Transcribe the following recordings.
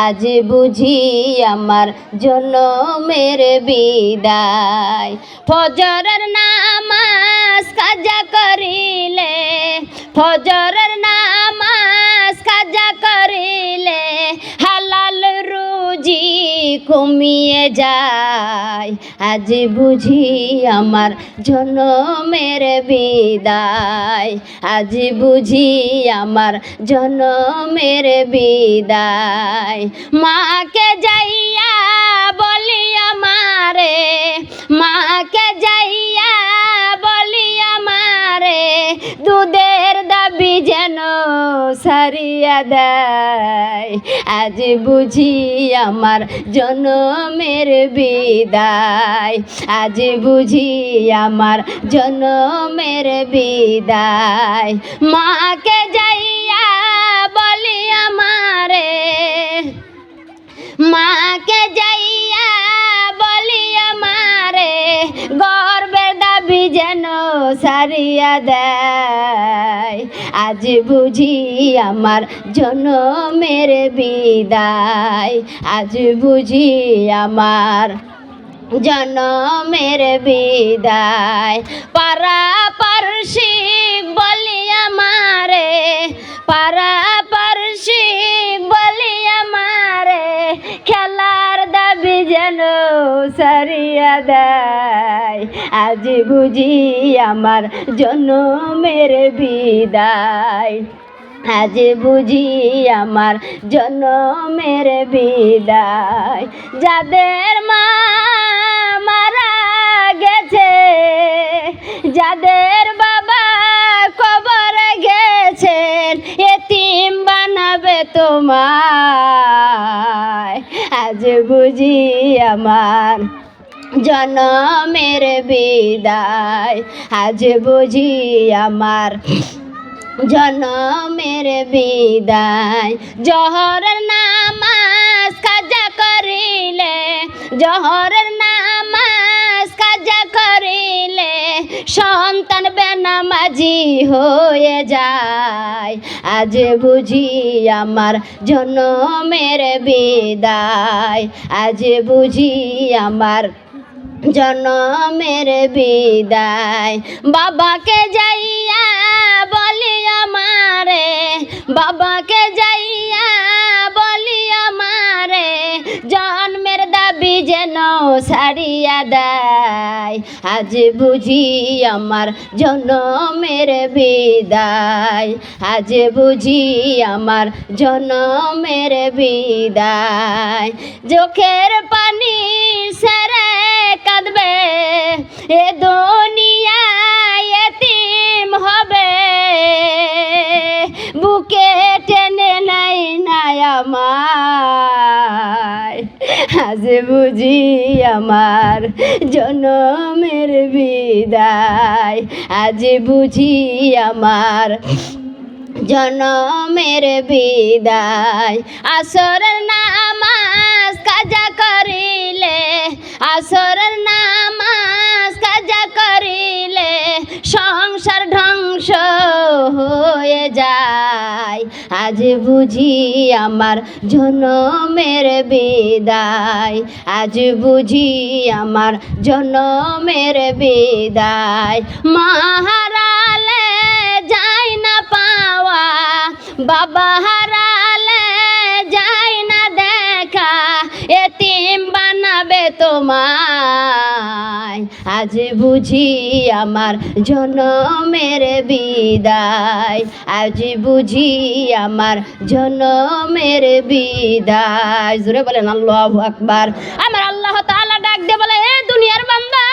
আজ বুঝি আমার জনমের বিদায়। ফজরের নামাজ কাজা করিলে, ফজরের নামাজ কাজা করিলে হালাল রুজি কমিয়ে যায়। আজ বুঝি আমার জনমের বিদায়, আজ বুঝি আমার জনমের বিদায়। মাকে যাইয়া বলি আমারে, মাকে যাইয়া বলি আমারে দুধের দাবি যেন সারিয়া দেয়। আজ বুঝি আমার জনমের বিদায়, আজ বুঝি আমার জনমের বিদায়। মাকে যাইয়া বলি আমারে, মাকে যাইয়া বলি আমারে গর্বের দাবি যেন সারিয়া দেয়। আজ বুঝি আমার জনমের বিদায়, আজ বুঝি আমার জনমের বিদায়। পাড়া পার্শ্বিক বলি আমারে, পাড়া পার্শ্বিক বলি আমারে খেলার দাবি যেন সারিয়া দেয়। আজ বুঝি আমার জনমের বিদায়, আজ বুঝি আমার জনমের বিদায়। যাদের মা মারা গেছে, যাদের বাবা কবরে গেছেন, এতিম বানাবে তোমায়। আজ বুঝি আমার জনমের বিদায়, আজ বুঝি আমার জনমের বিদায়। জহরের নামাজ কাজা করিলে, জহরের নামাজ কাজা করিলে সন্তান বেনামাজি হয়ে যায়। আজ বুঝি আমার জনমের বিদায়, আজ বুঝি আমার জনমের বিদায়। বাবাকে যাইয়া বলি আমারে, বাবাকে যাইয়া বলি আমারে জন্মের দাবি যেন সারিয়া দেয়। আজ বুঝি আমার জনমের বিদায়, আজ বুঝি আমার জনমের বিদায়। চোখের পানি সেরে কাঁদবে এ দুনিয়ায় এতিম হবে, বুকে টেনে নাই নাই আমায়। আজ বুঝি আমার জনমের বিদায়, আজ বুঝি আমার জনমের বিদায়। আসরের নামাজ কাজা করিলে, আসরের নামাজ কাজা করিলে সংসার ধ্বংস হয়ে যায়। আজ বুঝি আমার জনমের বিদায়, আজ বুঝি আমার জনমের বিদায়। মা হারালে যায় না পাওয়া, বাবা হারালে যায় না দেখা, এতিম বানাবে তোমায়। আজ বুঝি আমার জনমের বিদায়, আজ বুঝি আমার জনমের বিদায়। জোরে বলেন আল্লাহু আকবার। আমার আল্লাহ তাআলা ডাক দিয়ে বলে, এ দুনিয়ার বান্দা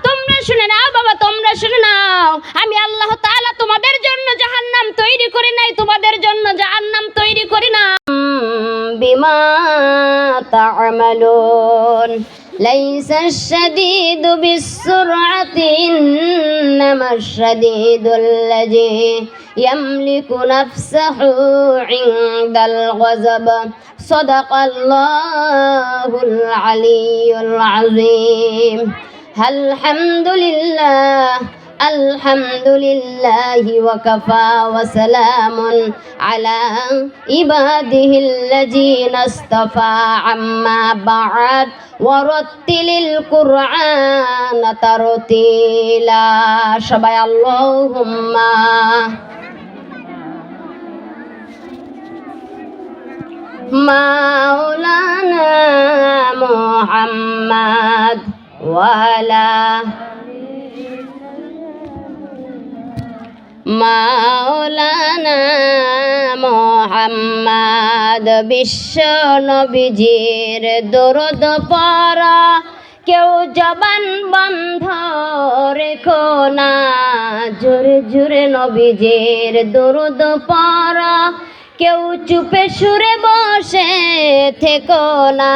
তোমরা শুনে নাও বাবা, তোমরা শুনে নাও, আমি আল্লাহ তাআলা তোমাদের জন্য জাহান্নাম তৈরি করি নাই, তোমাদের জন্য জাহান্নাম তৈরি করি না। বিমা তা'মালুন লাইসা আশ-শাদীদু বিস-সুরআতি ইন্নামা আশ-শাদীদু আল্লাযী ইয়ামলিকু নাফসাহু ইনদাল গযব। সাদাকাল্লাহুল আলিয়্যুল আযীম। আলহামদুলিল্লাহ আলহামদুলিল্লাহি ওয়া কাফা ওয়া সালামুন আলা ইবাদিহিল্লাযিনা ইসতাফা আম্মা বা'দ ওয়া রাত্তিলিল কুরআনা তারতিলা। সবাই আল্লাহুম্মা মাওলানা মুহাম্মাদ ওয়া আলা মাওলানা মুহাম্মাদ। বিশ্ব নবীজির দরুদ পড়া কেউ জবান বন্ধ রেখো না, জোরে জোরে নবীজির দরুদ পড়া কেউ চুপে সুরে বসে থেকো না।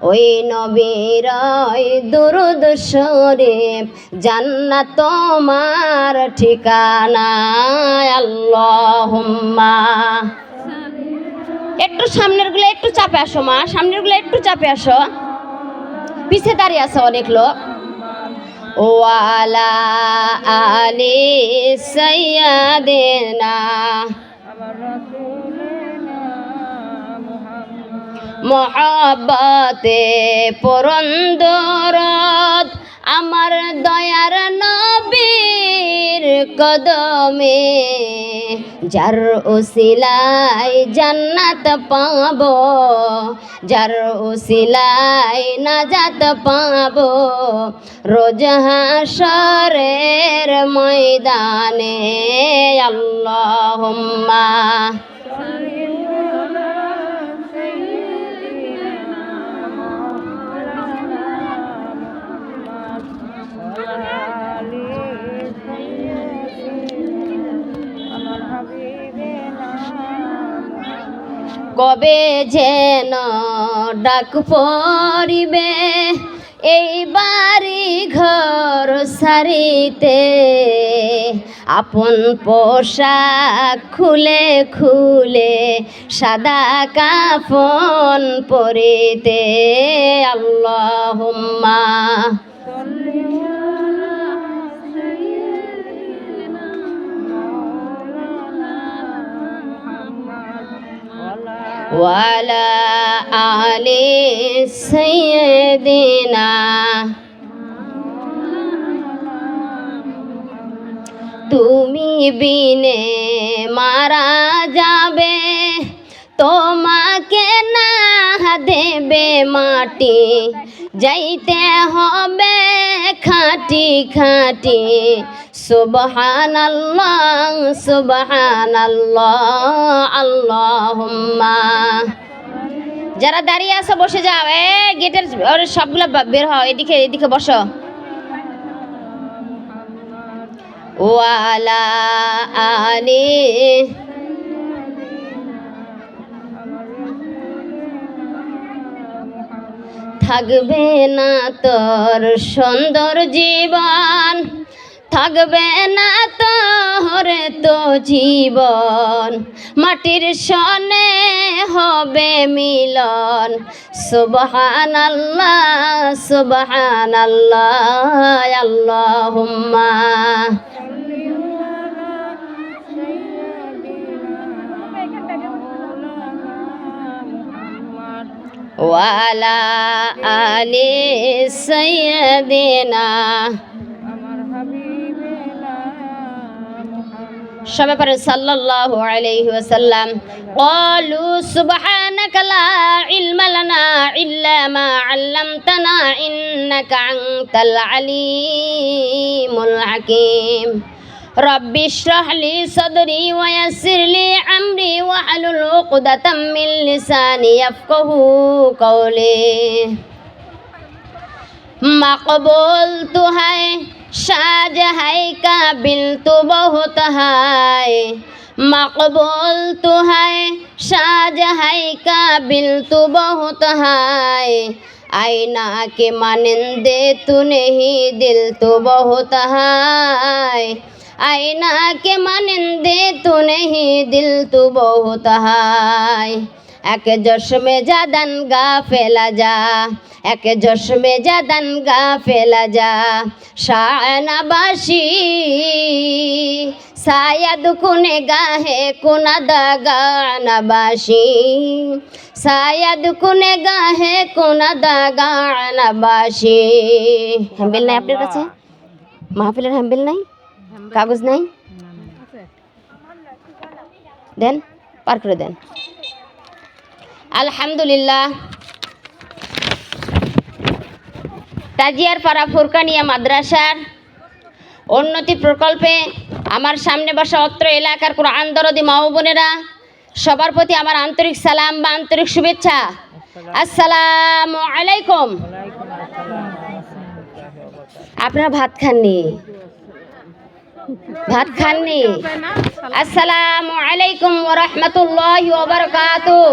ওই নবীর ওই দুরুদ শরীফ জান্নাত তোমার ঠিকানা। আল্লাহুম্মা একটু সামনেরগুলো একটু চাপে আসো মা, সামনেরগুলো একটু চাপে আসো, পিছে দাঁড়িয়ে আছে অনেক লোক। ওয়ালা আলি সাইয়্যিদিনা মহাব্বতে পুরন্দরত আমার দয়ার নবীর কদমে, যার উসিলায় জান্নাত পাবো, যার উসিলায় নাজাত পাবো রোজ হাশরের ময়দানে। আল্লাহুম্মা কবে যেন ডাক পড়িবে এই বাড়ি ঘর সারিতে, আপন পোশাক খুলে খুলে সাদা কাফন পরিতে। আল্লাহুম্মা ওয়ালা আলি সাইয়্যিদিনা। তুমি বিনে মারা যাবে, তোমাকে না দেবে মাটি, যাইতে হবে খাটি খাটি। সুবহানাল্লাহ সুবহানাল্লাহ। আল্লাহুম্মা যারা দাঁড়িয়ে আছো বসে যাও, গেটের সবগুলো বের হও, এদিকে এদিকে বসো। ওয়ালা আলি থাকবে না তোর সুন্দর জীবন, থাকবে না তোর তো জীবন, মাটির সনে হবে মিলন। সুবহানাল্লাহ সুবহানাল্লাহ। আল্লাহুম্মা ওয়ালা আলি সাইয়্যিদিনা। সবাই পড়েন সাল্লাল্লাহু আলাইহি ওয়াসাল্লাম। ক্বালু সুবহানাকা লা ইলমা লানা ইল্লা মা আল্লামতানা ইন্নাকা আনতাল আলিমুল হাকীম। রব্বি ইশরাহ লি সাদরি ওয়া ইয়াসসির লি আমরি ওয়াহলুল উকদাতাম মিন লিসানি ইয়াফকাহু কওলি। मकबूल तो है साज है काबिल तो बहुत है, मकबूल तो है साज है काबिल तो बहुत है, आईना के मानिंदे तू नहीं दिल तो बहुत है, आईना के मानिंदे तू नहीं दिल तो बहुत है। এক জশ মে জাদান গাফেলা যা, এক জশ মে জাদান গাফেলা যা, শাহনাবাসী শায়দ কুনে গাহে কুনাদা গানাবাসী, শায়দ কুনে গাহে কুনাদা গানাবাসী। হ্যাম্বেল নাই আপনার কাছে? মাহফিলের হ্যাম্বেল নাই, কাগজ নাই? দেন, পার করে দেন। আলহামদুলিল্লাহ, তাজিয়ার পাড়া ফুরকানিয়া মাদ্রাসার উন্নতি প্রকল্পে আমার সামনে বসা অত্র এলাকার কোরআন দরদি মা ও বোনেরা, সবার প্রতি আমার আন্তরিক সালাম বা আন্তরিক শুভেচ্ছা। আসসালামু আলাইকুম। আপনারা ভাত খাননি? ভাত খাননি? আসসালামু আলাইকুম ওয়া রাহমাতুল্লাহি ওয়া বারাকাতুহু।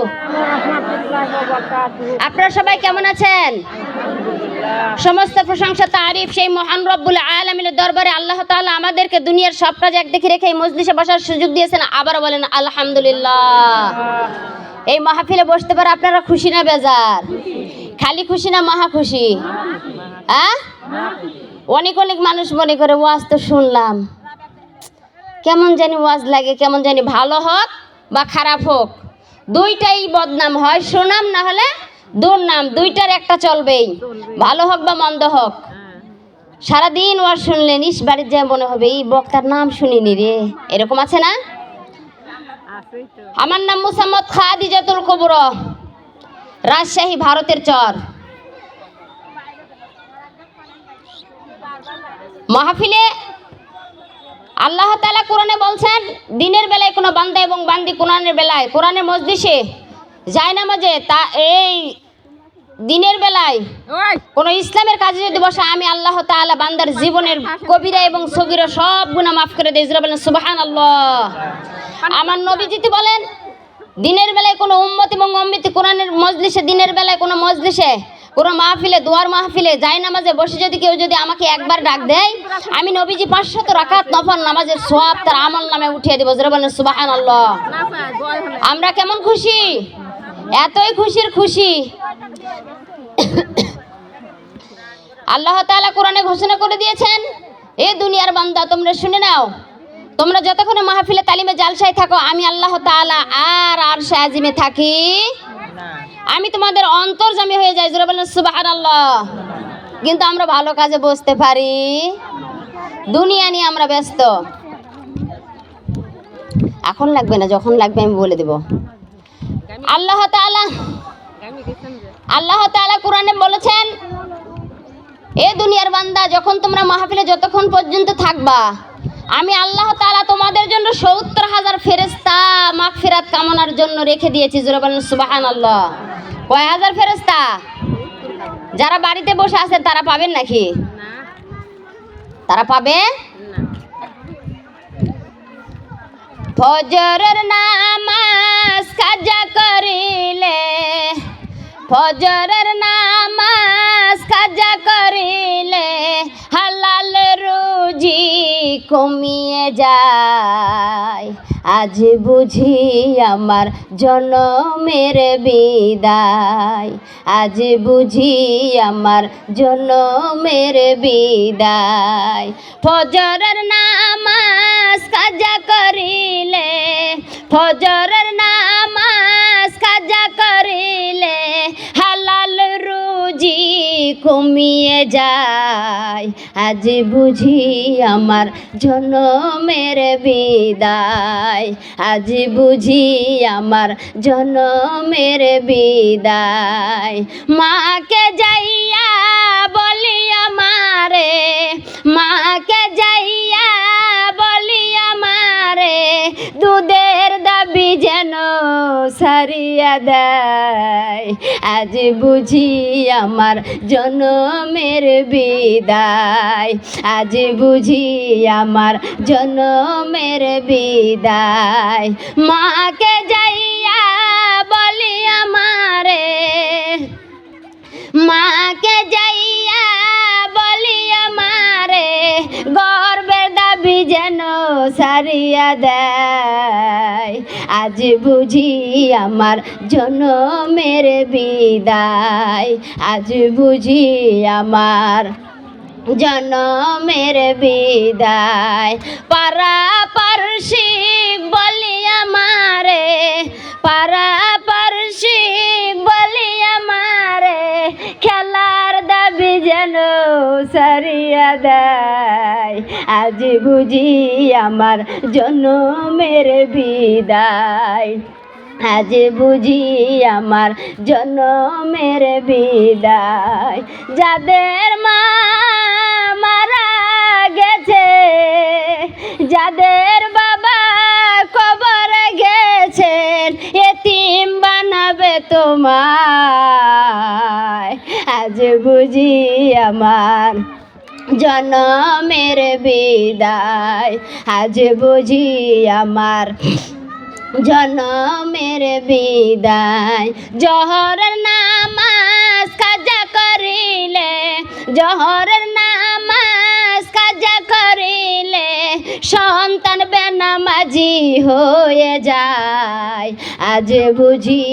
আপনারা সবাই কেমন আছেন? সমস্ত প্রশংসা তারিফ সেই মহান রব্বুল আলামিনের দরবারে। আল্লাহ তাআলা আমাদেরকে দুনিয়ার সব কাজ একদিকে রেখে এই মজলিসে বসার সুযোগ দিয়েছেন। আবার বলেন আলহামদুলিল্লাহ। এই মাহফিলে বসতে পারে আপনারা খুশি না বেজার? খালি খুশি না মহা খুশি? হ্যাঁ, অনেক অনেক মানুষ মনে করে ওয়াজ তো শুনলাম, কেমন জানি ওয়াজ লাগে, কেমন জানি, ভালো হোক বা খারাপ হোক দুইটাই বদনাম হয়, সুনাম না হলে দুর্নাম, দুইটার একটা চলবেই, ভালো হোক বা মন্দ হোক। সারাদিন ওয়াজ শুনলেন, ইস বাড়ির যায় মনে হবে এই বক্তার নাম শুনিনি রে, এরকম আছে না? আমার নাম মুসাম্মদ খাদিজাতুল কুবরা, রাজশাহী, ভারতের চর। মাহফিলে আল্লাহ তাআলা কোরআনে বলছেন, দিনের বেলায় কোনো বান্দা এবং বান্দি কোরআনের বেলায়, কোরআনের মজলিসে যায় নামাজে, তা এই দিনের বেলায় কোন ইসলামের কাজে যদি বসে, আমি আল্লাহ তাআলা বান্দার জীবনের কবিরা এবং সগীরা সব গুনাহ মাফ করে দেই। বলেন সুবহানাল্লাহ। আমার নবীজি বলেন, দিনের বেলায় কোনো উম্মত এবং উম্মতি কোরআনের মজলিসে, দিনের বেলায় কোনো মজলিসে, কোনো মাহফিলে, দোয়ার মাহফিলে যায় নামাজে বসে যদি কেউ যদি আমাকে একবার ডাক দেয়, আমি নবীজি 500 রাকাত নফল নামাজের সওয়াব তার আমল নামে উঠিয়ে দেব। বলেন সুবহানাল্লাহ। আমরা কেমন খুশি, এতই খুশির খুশি। আল্লাহ তাআলা কোরআনে ঘোষণা করে দিয়েছেন, এ দুনিয়ার বান্দা তোমরা শুনে নাও, তোমরা যতক্ষণ মাহফিলে তালিমে জালসায় থাকো, আমি আল্লাহ তাআলা আর আরশে আজিমে থাকি, আমি তোমাদের অন্তর্যামী হয়ে যাই। জোরে বলেন সুবহানাল্লাহ। কিন্তু আমরা ভালো কাজে বসতে পারি, দুনিয়া নিয়ে আমরা ব্যস্ত। এখন লাগবে না, যখন লাগবে আমি বলে দেব। আল্লাহ তাআলা কোরআনে বলেছেন, এ দুনিয়ার বান্দা যখন তোমরা মাহফিলে যতক্ষণ পর্যন্ত থাকবা, আমি আল্লাহ তাআলা তোমাদের জন্য 70,000 ফেরেশতা মাগফিরাত কামনার জন্য রেখে দিয়েছি। জোরে বলেন সুবহানাল্লাহ। কয় হাজার ফেরেশতা? যারা বাড়িতে বসে আছে তারা পাবেন নাকি? তারা পাবে? ফজরের নামাজ কাজা করিলে, ফজরের নামাজ কাজা করিলে হালাল রুজি কমিয়ে যায়। আজ বুঝি আমার জনমের বিদায়, আজ বুঝি আমার জনমের বিদায়। ফজরের নামাজ কাজা করিলে, ফজরের নামাজ কাজা করিলে হালাল রুজি কমিয়ে যায়। আজ বুঝি আমার জনমের বিদায়, আজ বুঝি আমার জনমের বিদায়। মাকে যাইয়া বলি আমারে, মাকে যাইয়া বলি আমারে, দুধের দাবি যেন সারিয়া দেয়। আজ বুঝি আমার জনমের বিদায়, আজ বুঝি আমার জনমের বিদায়। মাকে যাইয়া বলি আমারে, মাকে যাইয়া বলি আমারে, গর্বের দাবি যেন সারিয়া দেয়। আজ বুঝি আমার জনমের বিদায়, আজ বুঝি আমার জনমের বিদায়। পাড়াপড়শিক বলি আমারে, পাড়াপড়শিক বলি আমারে, খেলার দাবি যেন সারিয়া দেয়, আজ বুঝি আমার জনমের বিদায়, আজ বুঝি আমার জনমের বিদায়। যাদের মা মারা গেছে, যাদের বাবা কবরে গেছেন, এতিম বানাবে তোমায়, আজ বুঝি আমার জনমের বিদায়, আজ বুঝি আমার জনমের বিদায়। জহরের নামাজ কাজা করিলে, জহরের নামাজ কাজা করিলে, সন্তান বেনামাজি হয়ে যায়, আজ বুঝি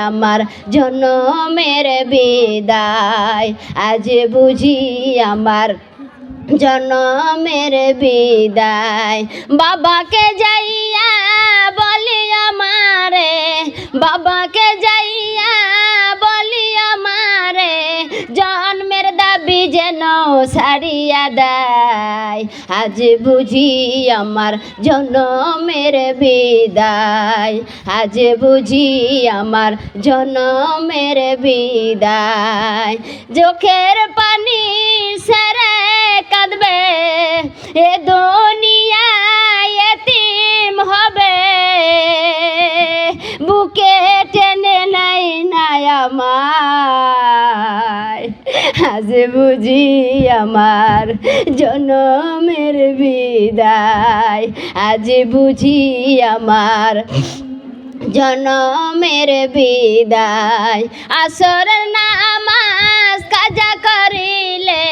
আমার জনমের বিদায়, আজ বুঝি আমার জনমের বিদায়। বাবাকে যাইয়া বলি আমারে, বাবাকে যাইয়া বলি আমারে, জন্মের দাবি যেন সারিয়া দেয়, আজ বুঝি আমার জনমের বিদায়, আজ বুঝি আমার জনমের বিদায়। চোখের পানি সেরে কাঁদবে এ দুনিয়ায়, এতিম হবে, বুকে টেনে নাই নাই আমায়, আজ বুঝি আমার জনমের বিদায়, আজ বুঝি আমার জনমের বিদায়। আসরের নামাজ কাজা করিলে,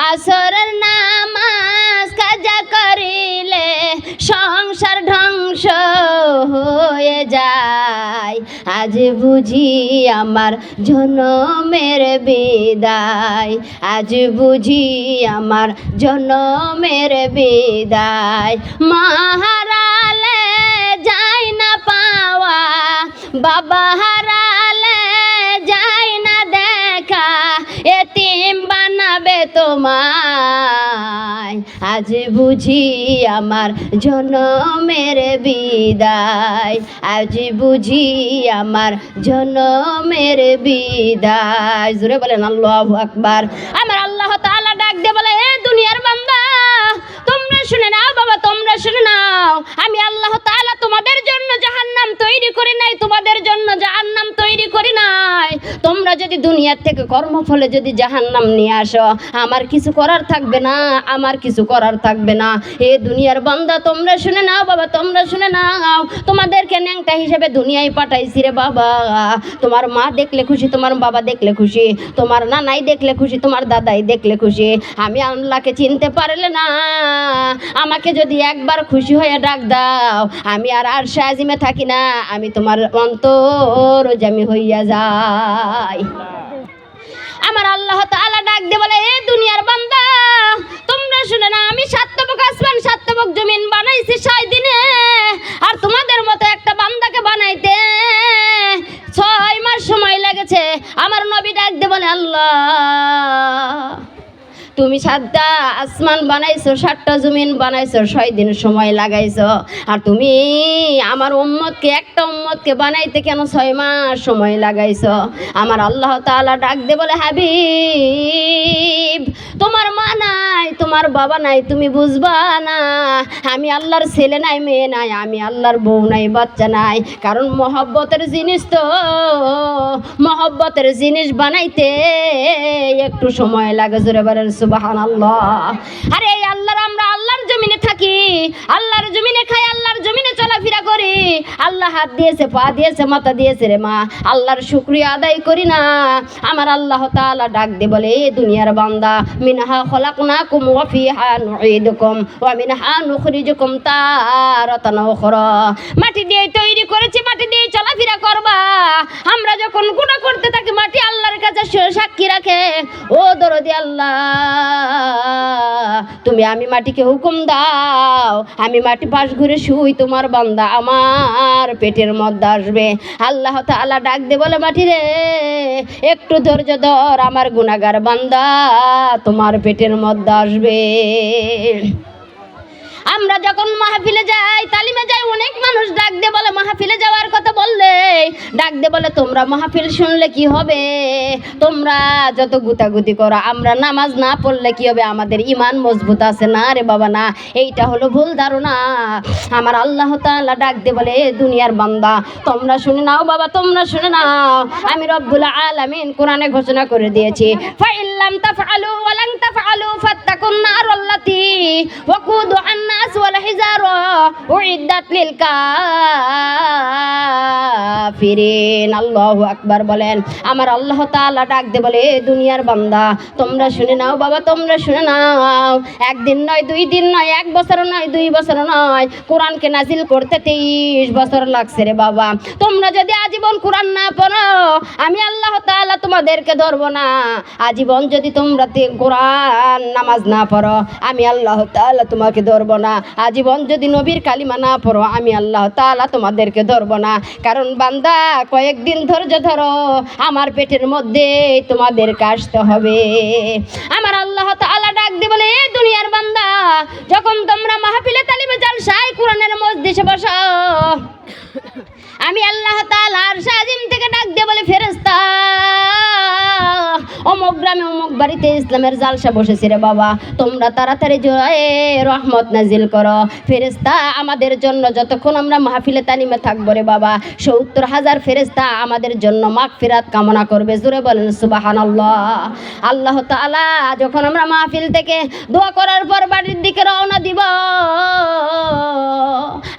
আসরের নামাজ কাজা করিলে, সংসার ধ্বংস হয়ে যায়, আজ বুঝি আমার জনমের বিদায়, আজ বুঝি আমার জনমের বিদায়। মা হারালে যায় না পাওয়া, বাবা হারালে যায় না দেখা, এতিম বানাবে তোমায়, আজ বুঝি আমার জনমের বিদায়, আজ বুঝি আমার জনমের বিদায়। জোরে বলেন আল্লাহু আকবার। আমার আল্লাহ তাআলা ডাক দিয়ে বলে, এ দুনিয়ার বান্দা তোমরা শুনে নাও বাবা, তোমরা শুনে নাও, আমি আল্লাহ তাআলা তোমাদের জন্য জাহান্নাম তৈরি করি নাই, তোমাদের জন্য জাহান্নাম তৈরি করি নাই। তোমরা যদি দুনিয়ার থেকে কর্মফলে যদি জাহান্নাম নিয়ে আসো, আমার কিছু করার থাকবে না, আমার কিছু করার থাকবে না। এ দুনিয়ার বান্দা তোমরা শুনে নাও বাবা, তোমরা শুনে নাও, তোমাদেরকে ন্যাংটা হিসেবে দুনিয়ায় পাঠাইছি রে বাবা। তোমার মা দেখলে খুশি, তোমার বাবা দেখলে খুশি, তোমার নানাই দেখলে খুশি, তোমার দাদাই দেখলে খুশি। আমি আল্লাহকে চিনতে পারলে না, আমাকে যদি একবার খুশি হয়ে ডাক দাও, আমি আর আরশে আজিমে থাকি না, আমি তোমার অন্তরজামি হইয়া যাই। আমার আল্লাহ তাআলা ডাক দিয়ে বলে, এ দুনিয়ার বান্দা তোমরা শুনে না, আমি সাতবক আসমান সাতবক জমিন বানাইছি 6 দিনে, আর তোমাদের মতো একটা বান্দাকে বানাইতে 6 মাস সময় লেগেছে। আমার নবী ডাক দিয়ে বলে, আল্লাহ তুমি 7টা আসমান বানাইছো, 7টা জমিন বানাইছো, 6 দিন সময় লাগাইছো, আর তুমি আমার উম্মতকে, একটা উম্মতকে বানাইতে কেন 6 মাস সময় লাগাইছো? আমার আল্লাহ তাআলা ডাক দে বলে, হাবিব তোমার মা নাই, তোমার বাবা নাই, তুমি বুঝবা না, আমি আল্লাহর ছেলে নাই, মেয়ে নাই, আমি আল্লাহর বউ নাই, বাচ্চা নাই। কারণ মহব্বতের জিনিস তো, মহব্বতের জিনিস বানাইতে একটু সময় লাগে। জোরে বলেন সুবহানাল্লাহ। আরে এই আল্লাহর, আমরা আল্লাহর জমিনে থাকি, আল্লাহর জমিনে খাই, আল্লাহর জমিনে চলাফেরা করি। আল্লাহ হাত দিয়েছে, পা দিয়েছে, মাথা দিয়েছে রে মা, আল্লাহর শুকরিয়া আদায় করি না। আমার আল্লাহ তাআলা ডাক দিয়ে বলে, এ দুনিয়ার বান্দা, মিনহা খলাকনাকুম ওয়া ফিহা নুঈদুকুম ওয়া মিনহা নুখরিজুকুম তারাতান উখরা। মাটি দিয়ে তৈরি করেছি, মাটি দিয়ে চলাফেরা চলাফেরা করবা। আমরা যখন গুনাহ করতে থাকি মাটি আল্লাহর কাছে সাক্ষী রাখে, ও দরদি আল্লাহ, তুমি আমি মাটিকে হুকুম দাও, আমি মাটি পাশ ঘুরে শুই, তোমার বান্দা আমার পেটের মধ্যে আসবে। আল্লাহ তাআলা ডাক দে বলে, মাটি রে একটু ধৈর্য ধর, আমার গুনাহগার বান্দা তোমার পেটের মধ্যে আসবে। আমরা যখন মাহফিলে যাই, তালিমে যাই, অনেক মানুষ ডাক দে বলে, মাহফিলে যাওয়ার কথা বললে ডাক দে বলে, তোমরা মাহফিল শুনলে কি হবে, তোমরা যত গুতাগুতি করো, আমরা নামাজ না পড়লে কি হবে, আমাদের ঈমান মজবুত আছে না রে বাবা না। এইটা হলো ভুল ধারণা। আমার আল্লাহ তাআলা ডাক দে বলে, দুনিয়ার বান্দা তোমরা শুনে নাও বাবা, তোমরা শুনে নাও, আমি রব্বুল আলামিন কোরআনে ঘোষণা করে দিয়েছি, ফাইল্লাম তাফআলু ওয়া লান তাফআলু ফাত্তাকুন নারাল্লাতী ওয়াকুদুহা আন-নাস ওয়াল হিজারা উইদ্দাত লিল কাফিরিন। আল্লাহু আকবার বলেন। আমার আল্লাহ তাআলা ডাক দে বলে, দুনিয়ার বান্দা তোমরা শুনে নাও বাবা, তোমরা শুনে নাও, একদিন নয়, 2 দিন নয়, 1 বছর নয়, 2 বছর নয়, কোরআনকে নাজিল করতে 23 বছর লাগছে রে বাবা। তোমরা যদি আজীবন কোরআন না পড়ো, আমি আল্লাহ তাআলা তোমাদেরকে ধরবো না। আজীবন যদি তোমরা কোরআন নামাজ না পড়ো, আমি আল্লাহ তাআলা তোমাকে ধরবো না। আজীবন যদি নবীর কালিমা না পড়ো, আমি আল্লাহ তাআলা তোমাদেরকে ধরবো না। কারণ বান্দা কয়েকদিন ধৈর্য ধরো, আমার পেটের মধ্যে তোমাদেরকে আসতে হবে। আমার আল্লাহ তাআলা ডাক দিয়ে বলে, এ দুনিয়ার বান্দা, যখন তোমরা মাহফিলে তালিমে জালসায় কোরআনের মজলিসে বসো, আমি আল্লাহ তাআলা আরশে আজিম থেকে ডাক দিয়ে বলে, ফেরেশতা অমুক গ্রামে অমুক বাড়িতে ইসলামের জালসা বসেছে রে বাবা, তোমরা তাড়াতাড়ি জয়ে রহমত নাজিল করো। ফেরেশতা আমাদের জন্য, যতক্ষণ আমরা মাহফিলে তালিমে থাকবো রে বাবা, 70,000 ফেরেশতা আমাদের জন্য মাগফিরাত কামনা করবে। জোরে বলেন সুবহানাল্লাহ। আল্লাহ তাআলা যখন আমরা মাহফিল থেকে দোয়া করার পর বাড়ির দিকে রওনা দিব,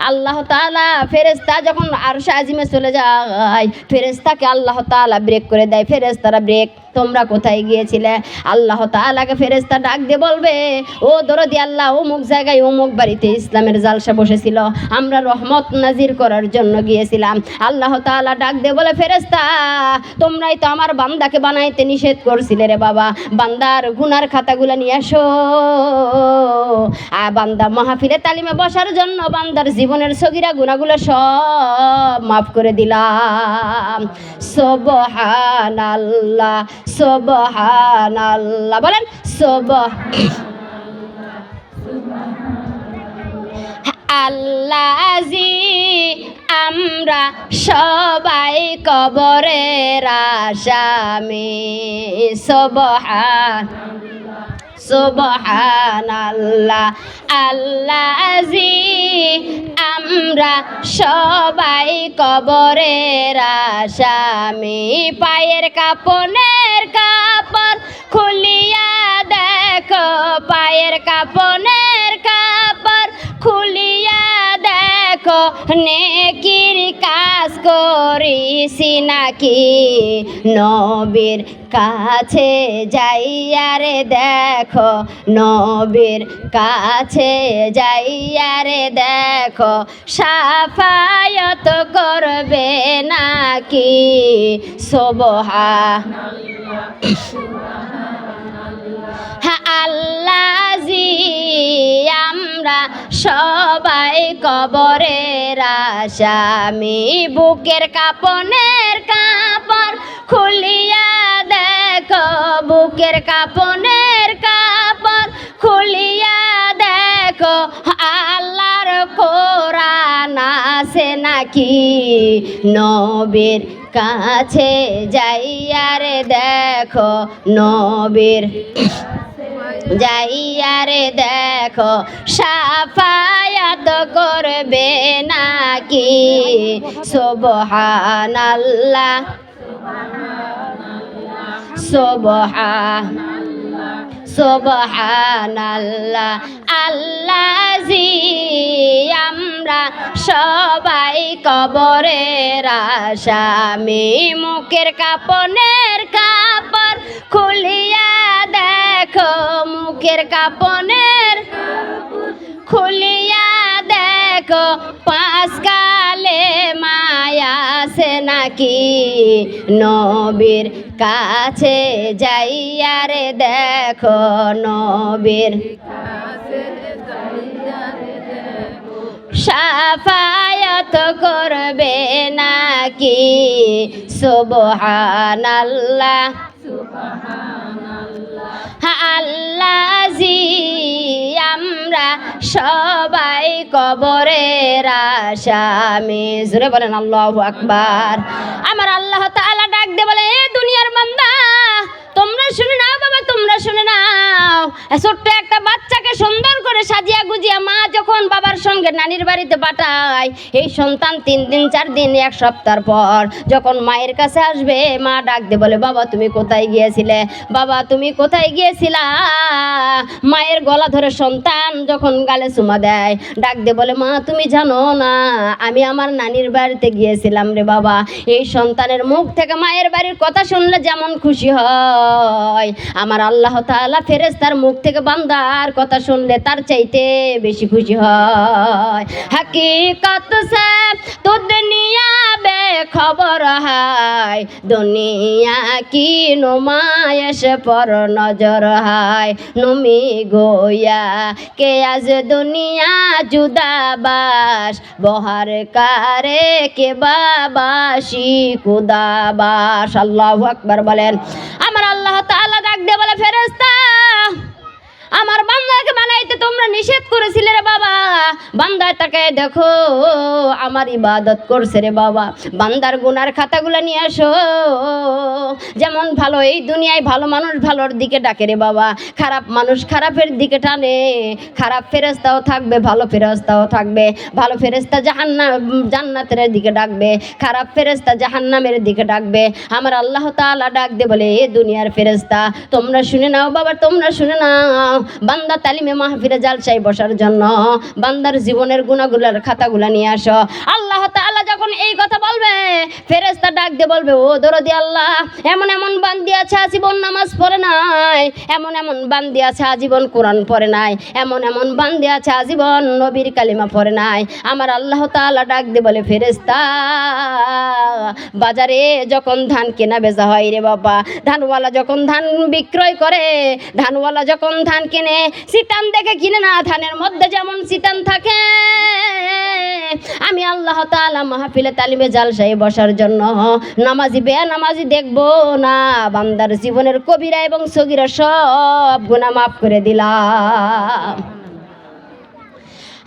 আল্লাহ তাআলা ফেরেশতা যখন আরশে আজিমে চলে যায়, ফেরেশতাকে আল্লাহ তাআলা ব্রেক করে দেয়। ফেরেশতারা ব্রেক, তোমরা কোথায় গিয়েছিলে? আল্লাহ তাআলাকে ফেরেশতা ডাক দিয়ে বলবে, ও দরদি আল্লাহ, অমুক জায়গায় অমুক বাড়িতে ইসলামের জালসা বসেছিল, আমরা রহমত নাজির করার জন্য গিয়েছিলাম। আল্লাহ তাআলা ডাক দিয়ে বলে, ফেরেশতা তোমরাই তো আমার বান্দাকে বানাইতে নিষেধ করছিলে রে বাবা, বান্দার গুনার খাতাগুলো নিয়ে আসো। বান্দা মাহফিলে তালিমে বসার জন্য বান্দার জীবনের সগীরা গুনাহগুলো সব মাফ করে দিলাম। সুবহানাল্লাহ, সুবহানাল্লাহ বলেন। আল্লাজি আমরা সবাই কবরের আসামি। সুবহানাল্লাহ, আল্লাজি আমরা সবাই কবরের আসামি। পায়ের কাপড়ের কাপড় খুলিয়া দেখো, পায়ের কাপড়ের কাপড় খুলিয়া দেখো, নেকির কাজ করিছি নাকি, নবীর কাছে যাইয়া রে দেখো, নবীর কাছে যাইয়া রে দেখো, শাফায়াত করবে নাকি। আল্লাজি আমরা সবাই কবরের আসামি। বুকের কাপড়ের কাপড় খুলিয়া দেখো, বুকের কাপড়ের কাপড় খুলিয়া দেখো, আল্লাহর কোরআন আছে নাকি, নবীর কাছে যাইয়া রে দেখো, নবীর যাইয়া রে দেখো, শাফায়াত করবে নাকি। সুবহানাল্লাহ, সুবহানাল্লাহ, আল্লাজি আমরা সবাই কবরের আসামি। মুখের কাপড়ের কাপড় খুলিয়া দেখো, মুখের কাপড়ের খুলিয়া দেখো, দেখো পাঁচ কালে মায়া আছে নাকি নবীর কাছে যাইয়া রে দেখো নবীর শাফায়াত করবে নাকি সুবহানাল্লাহ আল্লাজি আমরা সবাই কবরের আসামি জোরে বলেন আল্লাহু আকবার। আমার আল্লাহ তাআলা ডাক দিয়ে বলে এ দুনিয়ার বান্দা তোমরা শুনে নাও বাবা, তোমরা শুনে নাও। ছোট্ট একটা বাচ্চাকে সুন্দর করে সাজিয়া গুজিয়া মা যখন বাবার সঙ্গে নানির বাড়িতে পাঠায়, এই সন্তান 3 দিন 4 দিন 1 সপ্তাহ পর যখন মায়ের কাছে আসবে, মা ডাক দিয়ে বলে বাবা তুমি কোথায় গিয়েছিলে, বাবা তুমি কোথায় গিয়েছিলা। মায়ের গলা ধরে সন্তান যখন গালে চুমা দেয়, ডাক দিয়ে বলে মা তুমি জানো না আমি আমার নানির বাড়িতে গিয়েছিলাম রে বাবা। এই সন্তানের মুখ থেকে মায়ের বাড়ির কথা শুনলে যেমন খুশি হয়, আমার আল্লাহ তাআলা ফেরেশতার মুখ থেকে বান্দার কথা শুনলে তার চাইতে বেশি খুশি হয়। হাকিকত সে তো দুনিয়া বেখবর হায়, দুনিয়া কি নুমায়েশ পর নজর হায়। নুমি গোয়া কে আজ দুনিয়া জুদাবাস, বহার কারে কে বাবাসি কুদাবাস। আল্লাহু আকবার বলেন। আমার আল্লাহ তাআলা ডাক দিয়ে বলে ফেরেশতা আমার বান্দাকে বানাইতে তোমরা নিষেধ করেছিলে রে বাবা, বান্দায় তাকে দেখো আমার ইবাদত করছে রে বাবা। বান্দার গুনার খাতাগুলো নিয়ে আসো। যেমন ভালো এই দুনিয়ায় ভালো মানুষ ভালোর দিকে ডাকে রে বাবা, খারাপ মানুষ খারাপের দিকে টানে। খারাপ ফেরেশতাও থাকবে, ভালো ফেরেশতাও থাকবে। ভালো ফেরেশতা জান্নাতের দিকে ডাকবে, খারাপ ফেরেশতা জাহান্নামের দিকে ডাকবে। আমার আল্লাহ তাআলা ডাক দিয়ে বলে এ দুনিয়ার ফেরেশতা তোমরা শুনে নাও বাবা, তোমরা শুনে নাও। বান্দা তালিমে মাহফিলে জালসায় বসার জন্য বান্দার জীবনের গুনাহগুলোর খাতাগুলো নিয়ে আসো। আল্লাহ তাআলা যখন এই কথা বলবে, ফেরেশতা ডাক দিয়ে বলবে ও দরদি আল্লাহ, এমন এমন বান্দি আছে আজীবন নামাজ পড়ে নাই, এমন এমন বান্দি আছে আজীবন কোরআন পড়ে নাই, এমন এমন বান্দি আছে আজীবন নবীর কালিমা পড়ে নাই। আমার আল্লাহ তাআলা ডাক দিয়ে বলে ফেরেশতা বাজারে যখন ধান কেনা বেচা হয় রে বাবা, ধানওয়ালা যখন ধান বিক্রয় করে, ধানওয়ালা যখন ধান কিনে সিটান দেখে কিনে না, ধানের মধ্যে যেমন সিটান থাকে, আমি আল্লাহ তাআলা মাহফিলে তালিমে জালসায় বসার জন্য নামাজি বেনামাজি দেখবো না, বান্দার জীবনের কবিরা এবং সগীরা সব গুনাহ মাফ করে দিলাম।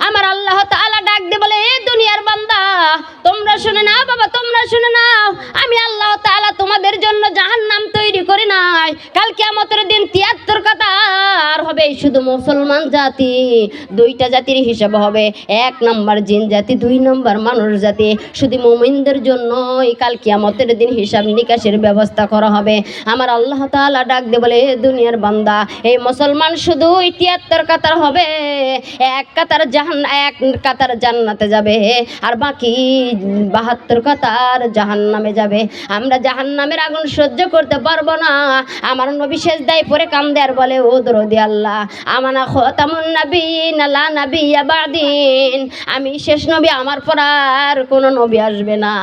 আমার আল্লাহ তাআলা ডাক দিয়ে বলে এ দুনিয়ার বান্দা তোমরা শুনে নাও বাবা, তোমরা শুনে নাও। আমি আল্লাহ তাআলা তোমাদের জন্য জাহান্নাম তৈরি করে নাই। কাল কিয়ামতের দিন 73 কাতার হবে। শুধু মুসলমান জাতি 2টা জাতির হিসাব হবে, 1 নম্বর জিন জাতি, 2 নম্বর মানুষ জাতি। শুধু মুমিনদের জন্যই কাল কিয়ামতের দিন হিসাব নিকাশের ব্যবস্থা করা হবে। আমার আল্লাহ তাআলা ডাক দিয়ে বলে এ দুনিয়ার বান্দা এই মুসলমান শুধু 73 কাতার হবে, 1 কাতার এক কাতার জান্নাতে যাবে আর বাকি 72 কাতার জাহান্নামে যাবে। আমরা জাহান্নামের আগুন সহ্য করতে পারবো না। আমার নবী সেজদায় পড়ে কান্দে আর বলে ও দরদি আল্লাহ আমানা খাতামুন নাবিয়িন লা নাবিয়্যা বাদিন, আমি শেষ নবী, আমার পর আর কোনো নবী আসবে না।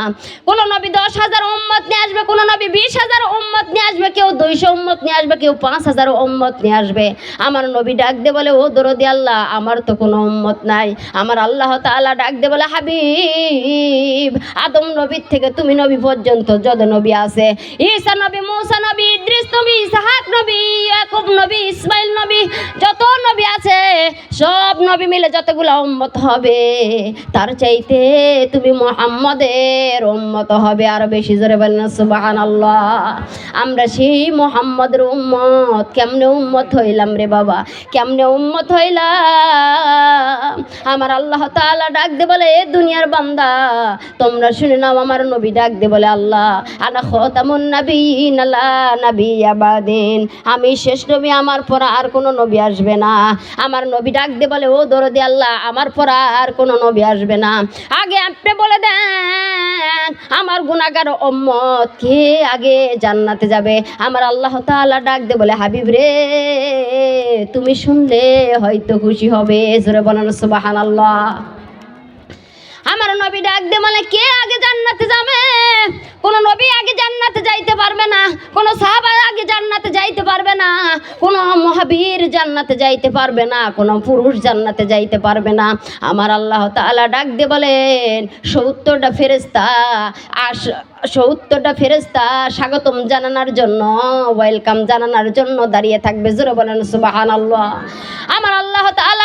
কোন নবী 10,000 উম্মত নিয়ে আসবে, কোন নবী 20,000 উম্মত নিয়ে আসবে, কেউ 200 উম্মত নিয়ে আসবে, কেউ 5,000 উম্মত নিয়ে আসবে। আমার নবী ডাক দিয়ে বলে ও দরদি আল্লাহ আমার তো কোনো উম্মত নাই। আমার আল্লাহ তাআলা ডাক দিয়ে বলে হাবিব আদম নবীর থেকে তুমি নবী পর্যন্ত যত নবী আছে, ঈসা নবী, মূসা নবী, ইদ্রিস নবী, ইসহাক নবী, ইয়াকুব নবী, ইসমাইল নবী, যত নবী আছে সব নবী মিলে যতগুলো উম্মত হবে তার চাইতে তুমি মুহাম্মদের উম্মত হবে আরো বেশি। জোরে বলেন সুবহানাল্লাহ। আমরা সেই মুহাম্মদের উম্মত। কেমনে উম্মত হইলাম রে বাবা, কেমনে উম্মত হইলাম। আমার আল্লাহ তাআলা ডাক দে বলে এ দুনিয়ার বান্দা তোমরা শুনে নাও। আমার নবী ডাক দে বলে আল্লাহ আনা খাতামুন নাবিয়িন লা নাবিয়্যা বাদিন, আমি শেষ নবী, আমার পর আর কোনো নবী আসবে না। আমার নবী ডাক দে বলে ও দরদি আল্লাহ আমার পর আর কোনো নবী আসবে না। আগে আপনি বলে দেন আমার গুনাহগার উম্মত কে আগে জান্নাতে যাবে। আমার আল্লাহ তাআলা ডাক দে বলে হাবিব রে তুমি শুনলে হয়তো খুশি হবে। জোরে বলেন সুবহানাল্লাহ। আমার নবী ডাক দে বলে কে আগে জান্নাতে যাবে? কোন নবী আগে জান্নাতে যাইতে পারবে না, কোন সাহাবা আগে জান্নাতে যাইতে পারবে না, কোন মহাবীর জান্নাতে যাইতে পারবে না, কোন পুরুষ জান্নাতে যাইতে পারবে না। আমার আল্লাহ তাআলা ডাক দিয়ে বলেন 70টা ফেরেশতা 70টা ফেরেশতা স্বাগতম জানানোর জন্য, ওয়েলকাম জানানোর জন্য দাঁড়িয়ে থাকবে। জোরে বলেন সুবহানাল্লাহ। আমার আল্লাহ তাআলা